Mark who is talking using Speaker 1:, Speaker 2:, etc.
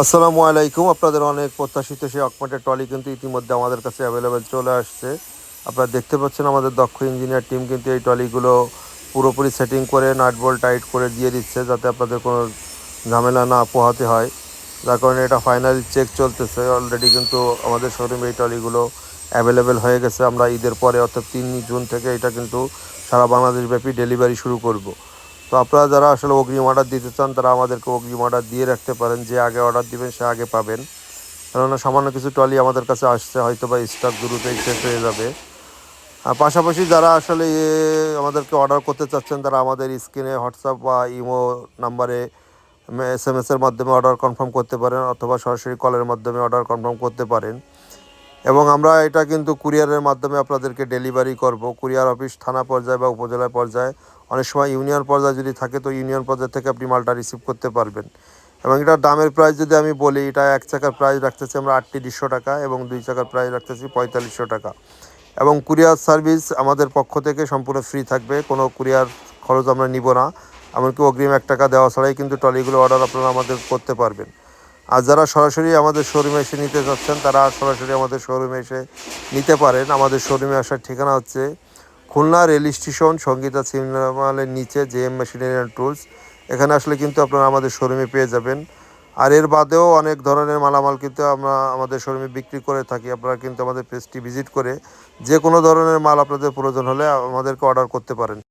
Speaker 1: আসসালামু আলাইকুম। আপনাদের অনেক প্রত্যাশিত সেই অকমেটেড ট্রলি কিন্তু ইতিমধ্যে আমাদের কাছে অ্যাভেলেবেল চলে আসছে। আপনারা দেখতে পাচ্ছেন আমাদের দক্ষ ইঞ্জিনিয়ার টিম কিন্তু এই ট্রলিগুলো পুরোপুরি সেটিং করে নাট বোল্ট টাইট করে দিয়ে দিচ্ছে, যাতে আপনাদের কোনো ঝামেলা না পোহাতে হয়। যার কারণে এটা ফাইনাল চেক চলতেছে। অলরেডি কিন্তু আমাদের শোরুমে এই ট্রলিগুলো অ্যাভেলেবেল হয়ে গেছে। আমরা ঈদের পরে অর্থাৎ 3 জুন থেকে এটা কিন্তু সারা বাংলাদেশব্যাপী ডেলিভারি শুরু করব। তো আপনারা যারা আসলে অগ্রিম অর্ডার দিতে চান তারা আমাদেরকে অগ্রিম অর্ডার দিয়ে রাখতে পারেন। যে আগে অর্ডার দিবেন সে আগে পাবেন। কেননা সামান্য কিছু ট্রলি আমাদের কাছে আসছে, হয়তো বা স্টক দ্রুতই শেষ হয়ে যাবে। আর পাশাপাশি যারা আসলে আমাদেরকে অর্ডার করতে চাচ্ছেন তারা আমাদের স্ক্রিনে হোয়াটসঅ্যাপ বা ইমো নাম্বারে SMS-এর মাধ্যমে অর্ডার কনফার্ম করতে পারেন, অথবা সরাসরি কলের মাধ্যমে অর্ডার কনফার্ম করতে পারেন। এবং আমরা এটা কিন্তু কুরিয়ারের মাধ্যমে আপনাদেরকে ডেলিভারি করব। কুরিয়ার অফিস থানা পর্যায়ে বা উপজেলা পর্যায়ে, অনেক সময় ইউনিয়ন পর্যায়ে যদি থাকে তো ইউনিয়ন পর্যায় থেকে আপনি মালটা রিসিভ করতে পারবেন। এবং এটার দামের প্রাইস যদি আমি বলি, এটা 1 চাকার প্রাইস রাখতেছি আমরা 3800 টাকা এবং 2 চাকার প্রাইস রাখতেছি 4500 টাকা। এবং কুরিয়ার সার্ভিস আমাদের পক্ষ থেকে সম্পূর্ণ ফ্রি থাকবে, কোনো কুরিয়ার খরচ আমরা নিব না। এমনকি অগ্রিম 1 টাকা দেওয়া ছাড়াই কিন্তু ট্রলিগুলো অর্ডার আপনারা আমাদের করতে পারবেন। আর যারা সরাসরি আমাদের শোরুমে এসে নিতে চাচ্ছেন তারা সরাসরি আমাদের শোরুমে এসে নিতে পারেন। আমাদের শোরুমে আসার ঠিকানা হচ্ছে Khulna rail station, Sangeeta cinema হলের নিচে JM মেশিনারি অ্যান্ড টুলস। এখানে আসলে কিন্তু আপনারা আমাদের শোরুমে পেয়ে যাবেন। আর এর বাদেও অনেক ধরনের মালামাল কিন্তু আমরা আমাদের শোরুমে বিক্রি করে থাকি। আপনারা কিন্তু আমাদের পেজটি ভিজিট করে যে কোনো ধরনের মাল আপনাদের প্রয়োজন হলে আমাদেরকে অর্ডার করতে পারেন।